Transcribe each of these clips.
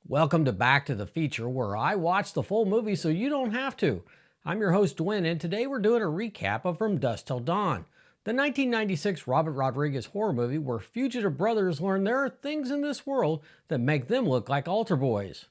Welcome to Back to the Feature, where I watch the full movie so you don't have to. I'm your host, Dwayne, and today we're doing a recap of From Dusk Till Dawn, the 1996 Robert Rodriguez horror movie where fugitive brothers learn there are things in this world that make them look like altar boys.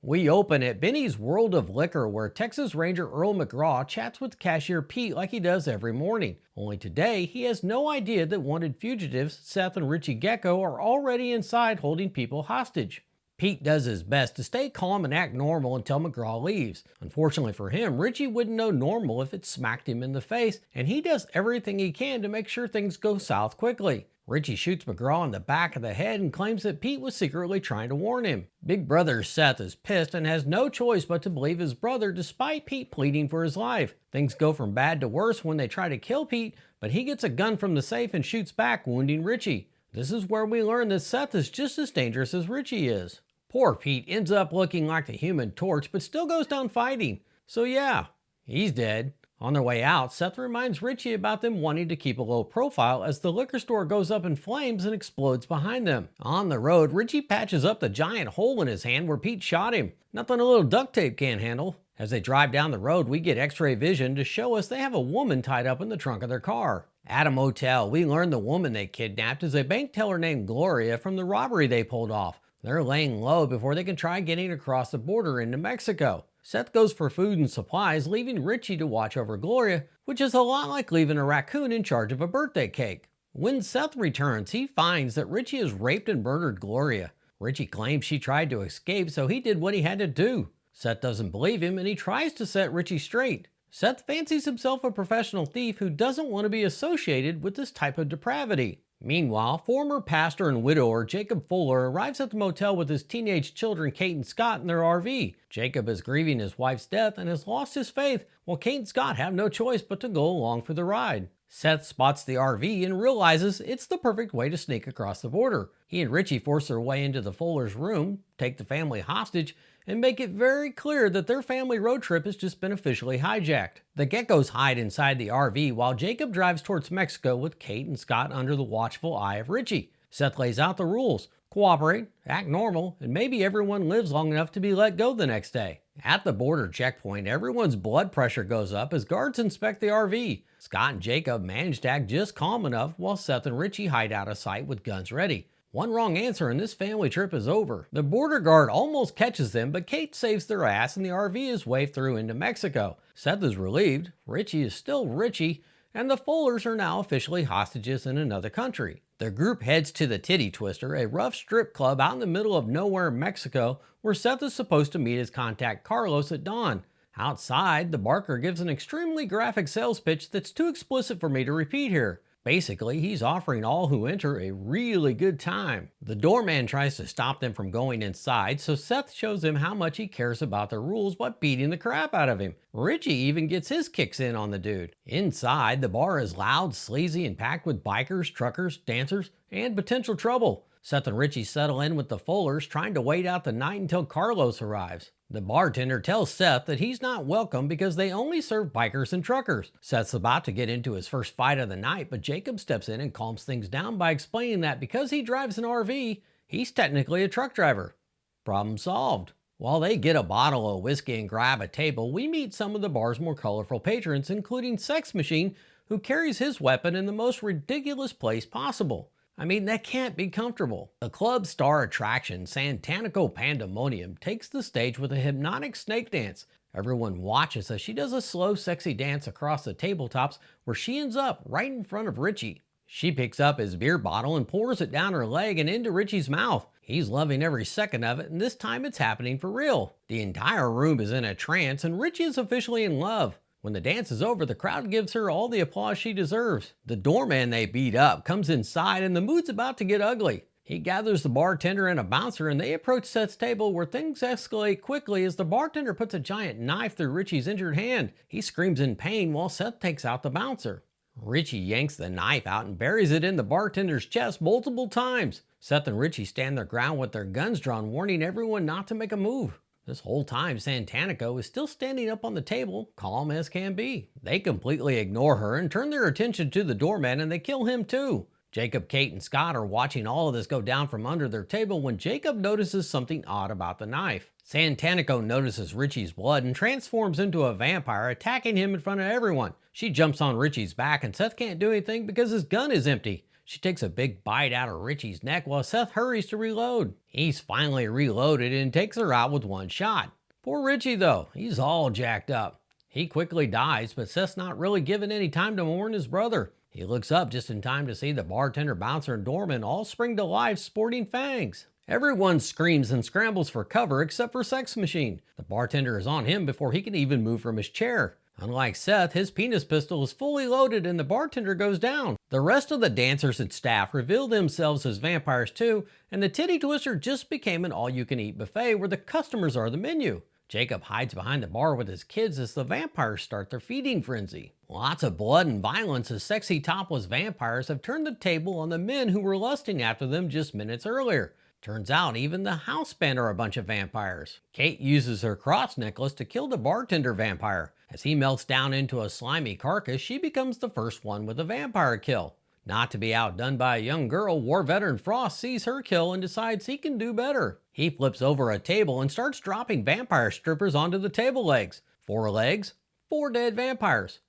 We open at Benny's World of Liquor, where Texas Ranger Earl McGraw chats with cashier Pete like he does every morning. Only today, he has no idea that wanted fugitives Seth and Richie Gecko are already inside holding people hostage. Pete does his best to stay calm and act normal until McGraw leaves. Unfortunately for him, Richie wouldn't know normal if it smacked him in the face, and he does everything he can to make sure things go south quickly. Richie shoots McGraw in the back of the head and claims that Pete was secretly trying to warn him. Big brother Seth is pissed and has no choice but to believe his brother despite Pete pleading for his life. Things go from bad to worse when they try to kill Pete, but he gets a gun from the safe and shoots back, wounding Richie. This is where we learn that Seth is just as dangerous as Richie is. Poor Pete ends up looking like the Human Torch but still goes down fighting. So yeah, he's dead. On their way out, Seth reminds Richie about them wanting to keep a low profile as the liquor store goes up in flames and explodes behind them. On the road, Richie patches up the giant hole in his hand where Pete shot him. Nothing a little duct tape can't handle. As they drive down the road, we get x-ray vision to show us they have a woman tied up in the trunk of their car. At a motel, we learn the woman they kidnapped is a bank teller named Gloria from the robbery they pulled off. They're laying low before they can try getting across the border into Mexico. Seth goes for food and supplies, leaving Richie to watch over Gloria, which is a lot like leaving a raccoon in charge of a birthday cake. When Seth returns, he finds that Richie has raped and murdered Gloria. Richie claims she tried to escape, so he did what he had to do. Seth doesn't believe him, and he tries to set Richie straight. Seth fancies himself a professional thief who doesn't want to be associated with this type of depravity. Meanwhile, former pastor and widower Jacob Fuller arrives at the motel with his teenage children Kate and Scott in their RV. Jacob is grieving his wife's death and has lost his faith, while Kate and Scott have no choice but to go along for the ride. Seth spots the RV and realizes it's the perfect way to sneak across the border. He and Richie force their way into the Fullers' room, take the family hostage, and make it very clear that their family road trip has just been officially hijacked. The Geckos hide inside the RV while Jacob drives towards Mexico with Kate and Scott under the watchful eye of Richie. Seth lays out the rules: cooperate, act normal, and maybe everyone lives long enough to be let go the next day. At the border checkpoint, everyone's blood pressure goes up as guards inspect the RV. Scott and Jacob manage to act just calm enough while Seth and Richie hide out of sight with guns ready. One wrong answer and this family trip is over. The border guard almost catches them, but Kate saves their ass and the RV is waved through into Mexico. Seth is relieved, Richie is still Richie, and the Fullers are now officially hostages in another country. The group heads to the Titty Twister, a rough strip club out in the middle of nowhere in Mexico, where Seth is supposed to meet his contact Carlos at dawn. Outside, the barker gives an extremely graphic sales pitch that's too explicit for me to repeat here. Basically, he's offering all who enter a really good time. The doorman tries to stop them from going inside, so Seth shows him how much he cares about the rules by beating the crap out of him. Richie even gets his kicks in on the dude. Inside, the bar is loud, sleazy, and packed with bikers, truckers, dancers, and potential trouble. Seth and Richie settle in with the Fullers, trying to wait out the night until Carlos arrives. The bartender tells Seth that he's not welcome because they only serve bikers and truckers. Seth's about to get into his first fight of the night, but Jacob steps in and calms things down by explaining that because he drives an RV, he's technically a truck driver. Problem solved. While they get a bottle of whiskey and grab a table, we meet some of the bar's more colorful patrons, including Sex Machine, who carries his weapon in the most ridiculous place possible. I mean, that can't be comfortable. The club's star attraction, Santanico Pandemonium, takes the stage with a hypnotic snake dance. Everyone watches as she does a slow, sexy dance across the tabletops where she ends up right in front of Richie. She picks up his beer bottle and pours it down her leg and into Richie's mouth. He's loving every second of it, and this time it's happening for real. The entire room is in a trance, and Richie is officially in love. When the dance is over, the crowd gives her all the applause she deserves. The doorman they beat up comes inside and the mood's about to get ugly. He gathers the bartender and a bouncer and they approach Seth's table where things escalate quickly as the bartender puts a giant knife through Richie's injured hand. He screams in pain while Seth takes out the bouncer. Richie yanks the knife out and buries it in the bartender's chest multiple times. Seth and Richie stand their ground with their guns drawn, warning everyone not to make a move. This whole time, Santanico is still standing up on the table, calm as can be. They completely ignore her and turn their attention to the doorman and they kill him too. Jacob, Kate, and Scott are watching all of this go down from under their table when Jacob notices something odd about the knife. Santanico notices Richie's blood and transforms into a vampire, attacking him in front of everyone. She jumps on Richie's back and Seth can't do anything because his gun is empty. She takes a big bite out of Richie's neck while Seth hurries to reload. He's finally reloaded and takes her out with one shot. Poor Richie though, he's all jacked up. He quickly dies, but Seth's not really given any time to mourn his brother. He looks up just in time to see the bartender, bouncer, and doorman all spring to life sporting fangs. Everyone screams and scrambles for cover except for Sex Machine. The bartender is on him before he can even move from his chair. Unlike Seth, his penis pistol is fully loaded and the bartender goes down. The rest of the dancers and staff reveal themselves as vampires too, and the Titty Twister just became an all-you-can-eat buffet where the customers are the menu. Jacob hides behind the bar with his kids as the vampires start their feeding frenzy. Lots of blood and violence as sexy topless vampires have turned the table on the men who were lusting after them just minutes earlier. Turns out even the house band are a bunch of vampires. Kate uses her cross necklace to kill the bartender vampire. As he melts down into a slimy carcass, she becomes the first one with a vampire kill. Not to be outdone by a young girl, war veteran Frost sees her kill and decides he can do better. He flips over a table and starts dropping vampire strippers onto the table legs. 4 legs, 4 dead vampires.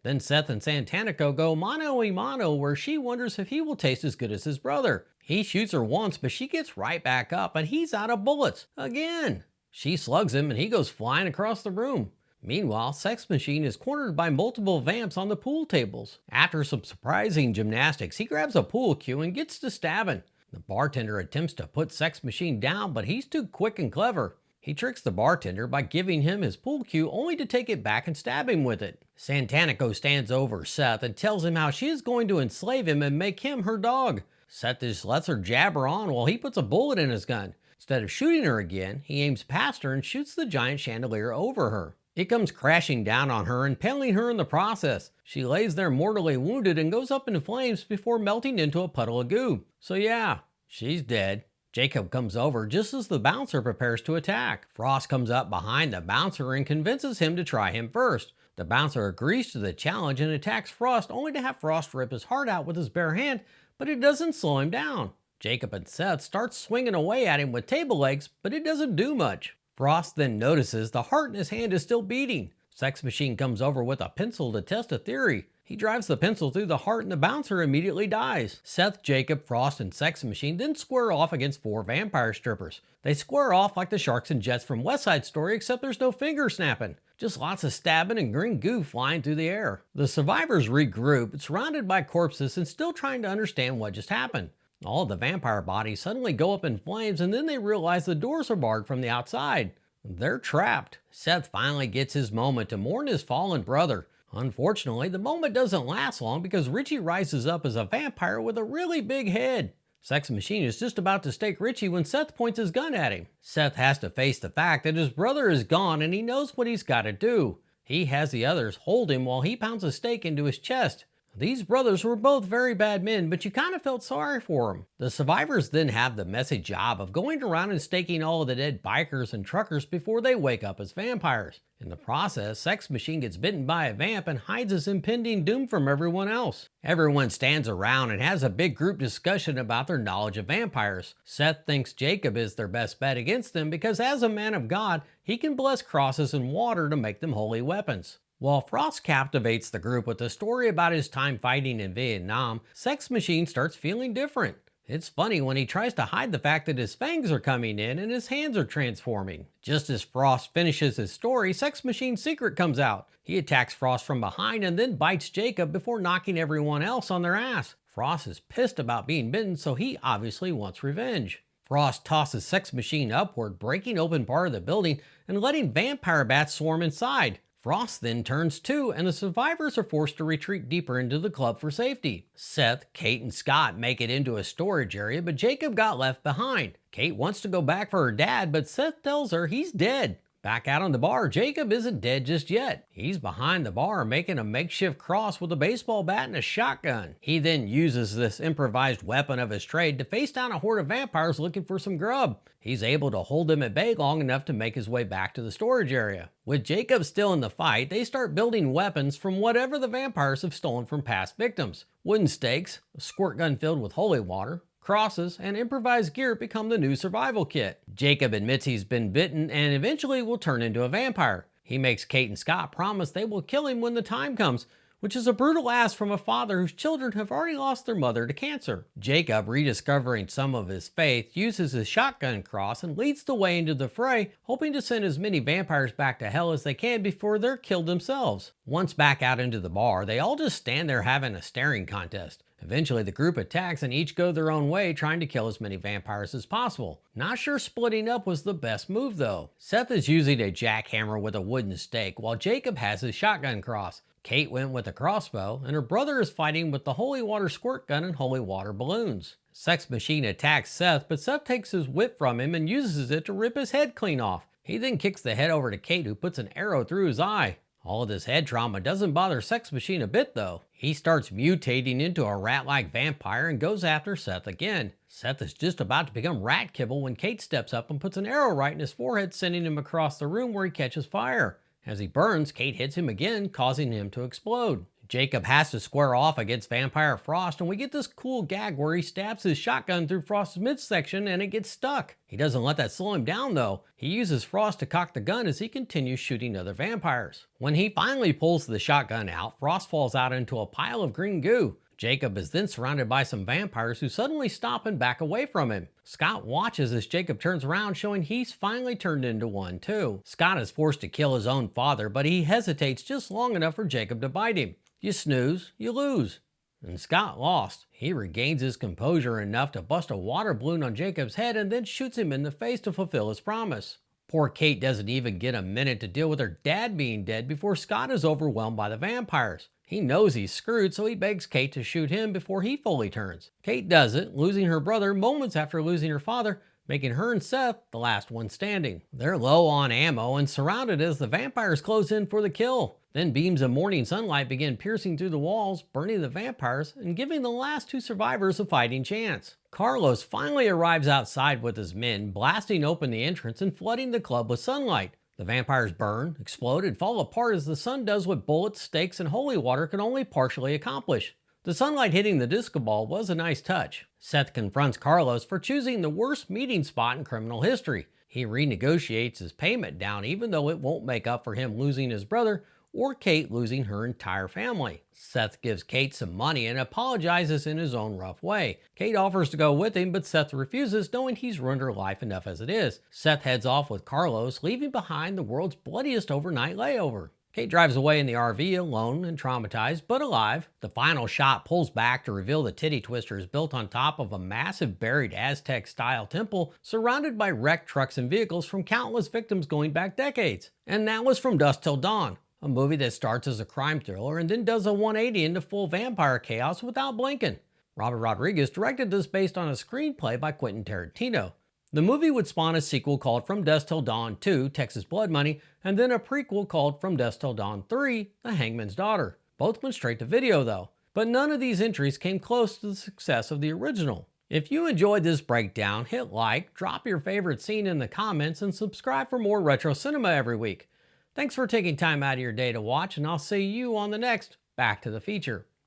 Then Seth and Santanico go mano-a-mano where she wonders if he will taste as good as his brother. He shoots her once, but she gets right back up and he's out of bullets. Again. She slugs him and he goes flying across the room. Meanwhile, Sex Machine is cornered by multiple vamps on the pool tables. After some surprising gymnastics, he grabs a pool cue and gets to stabbing. The bartender attempts to put Sex Machine down, but he's too quick and clever. He tricks the bartender by giving him his pool cue only to take it back and stab him with it. Santanico stands over Seth and tells him how she is going to enslave him and make him her dog. Seth just lets her jabber on while he puts a bullet in his gun. Instead of shooting her again, he aims past her and shoots the giant chandelier over her. It comes crashing down on her, impaling her in the process. She lays there mortally wounded and goes up in flames before melting into a puddle of goo. So yeah, she's dead. Jacob comes over just as the bouncer prepares to attack. Frost comes up behind the bouncer and convinces him to try him first. The bouncer agrees to the challenge and attacks Frost, only to have Frost rip his heart out with his bare hand, but it doesn't slow him down. Jacob and Seth start swinging away at him with table legs, but it doesn't do much. Frost then notices the heart in his hand is still beating. Sex Machine comes over with a pencil to test a theory. He drives the pencil through the heart and the bouncer immediately dies. Seth, Jacob, Frost, and Sex Machine then square off against 4 vampire strippers. They square off like the sharks and jets from West Side Story, except there's no finger snapping. Just lots of stabbing and green goo flying through the air. The survivors regroup, surrounded by corpses and still trying to understand what just happened. All of the vampire bodies suddenly go up in flames and then they realize the doors are barred from the outside. They're trapped. Seth finally gets his moment to mourn his fallen brother. Unfortunately, the moment doesn't last long because Richie rises up as a vampire with a really big head. Sex Machine is just about to stake Richie when Seth points his gun at him. Seth has to face the fact that his brother is gone and he knows what he's got to do. He has the others hold him while he pounds a stake into his chest. These brothers were both very bad men, but you kind of felt sorry for them. The survivors then have the messy job of going around and staking all of the dead bikers and truckers before they wake up as vampires. In the process, Sex Machine gets bitten by a vamp and hides his impending doom from everyone else. Everyone stands around and has a big group discussion about their knowledge of vampires. Seth thinks Jacob is their best bet against them because as a man of God, he can bless crosses and water to make them holy weapons. While Frost captivates the group with a story about his time fighting in Vietnam, Sex Machine starts feeling different. It's funny when he tries to hide the fact that his fangs are coming in and his hands are transforming. Just as Frost finishes his story, Sex Machine's secret comes out. He attacks Frost from behind and then bites Jacob before knocking everyone else on their ass. Frost is pissed about being bitten, so he obviously wants revenge. Frost tosses Sex Machine upward, breaking open part of the building and letting vampire bats swarm inside. Frost then turns too, and the survivors are forced to retreat deeper into the club for safety. Seth, Kate, and Scott make it into a storage area, but Jacob got left behind. Kate wants to go back for her dad, but Seth tells her he's dead. Back out on the bar, Jacob isn't dead just yet. He's behind the bar making a makeshift cross with a baseball bat and a shotgun. He then uses this improvised weapon of his trade to face down a horde of vampires looking for some grub. He's able to hold them at bay long enough to make his way back to the storage area. With Jacob still in the fight, they start building weapons from whatever the vampires have stolen from past victims. Wooden stakes, a squirt gun filled with holy water, crosses, and improvised gear become the new survival kit. Jacob admits he's been bitten and eventually will turn into a vampire. He makes Kate and Scott promise they will kill him when the time comes, which is a brutal ask from a father whose children have already lost their mother to cancer. Jacob, rediscovering some of his faith, uses his shotgun cross and leads the way into the fray, hoping to send as many vampires back to hell as they can before they're killed themselves. Once back out into the bar, they all just stand there having a staring contest. Eventually, the group attacks and each go their own way, trying to kill as many vampires as possible. Not sure splitting up was the best move though. Seth is using a jackhammer with a wooden stake, while Jacob has his shotgun cross. Kate went with a crossbow, and her brother is fighting with the holy water squirt gun and holy water balloons. Sex Machine attacks Seth, but Seth takes his whip from him and uses it to rip his head clean off. He then kicks the head over to Kate, who puts an arrow through his eye. All of this head trauma doesn't bother Sex Machine a bit though. He starts mutating into a rat-like vampire and goes after Seth again. Seth is just about to become rat kibble when Kate steps up and puts an arrow right in his forehead, sending him across the room where he catches fire. As he burns, Kate hits him again, causing him to explode. Jacob has to square off against Vampire Frost, and we get this cool gag where he stabs his shotgun through Frost's midsection and it gets stuck. He doesn't let that slow him down though. He uses Frost to cock the gun as he continues shooting other vampires. When he finally pulls the shotgun out, Frost falls out into a pile of green goo. Jacob is then surrounded by some vampires who suddenly stop and back away from him. Scott watches as Jacob turns around, showing he's finally turned into one too. Scott is forced to kill his own father, but he hesitates just long enough for Jacob to bite him. You snooze, you lose. And Scott lost. He regains his composure enough to bust a water balloon on Jacob's head and then shoots him in the face to fulfill his promise. Poor Kate doesn't even get a minute to deal with her dad being dead before Scott is overwhelmed by the vampires. He knows he's screwed, so he begs Kate to shoot him before he fully turns. Kate does it, losing her brother moments after losing her father, making her and Seth the last one standing. They're low on ammo and surrounded as the vampires close in for the kill. Then beams of morning sunlight begin piercing through the walls, burning the vampires and giving the last two survivors a fighting chance. Carlos finally arrives outside with his men, blasting open the entrance and flooding the club with sunlight. The vampires burn, explode, and fall apart as the sun does what bullets, stakes, and holy water can only partially accomplish. The sunlight hitting the disco ball was a nice touch. Seth confronts Carlos for choosing the worst meeting spot in criminal history. He renegotiates his payment down even though it won't make up for him losing his brother or Kate losing her entire family. Seth gives Kate some money and apologizes in his own rough way. Kate offers to go with him, but Seth refuses, knowing he's ruined her life enough as it is. Seth heads off with Carlos, leaving behind the world's bloodiest overnight layover. Kate drives away in the RV alone and traumatized, but alive. The final shot pulls back to reveal the Titty Twister is built on top of a massive buried Aztec-style temple surrounded by wrecked trucks and vehicles from countless victims going back decades. And that was From Dusk Till Dawn, a movie that starts as a crime thriller and then does a 180 into full vampire chaos without blinking. Robert Rodriguez directed this based on a screenplay by Quentin Tarantino. The movie would spawn a sequel called From Dusk Till Dawn 2, Texas Blood Money, and then a prequel called From Dusk Till Dawn 3, The Hangman's Daughter. Both went straight to video though, but none of these entries came close to the success of the original. If you enjoyed this breakdown, hit like, drop your favorite scene in the comments, and subscribe for more retro cinema every week. Thanks for taking time out of your day to watch, and I'll see you on the next Back to the Feature.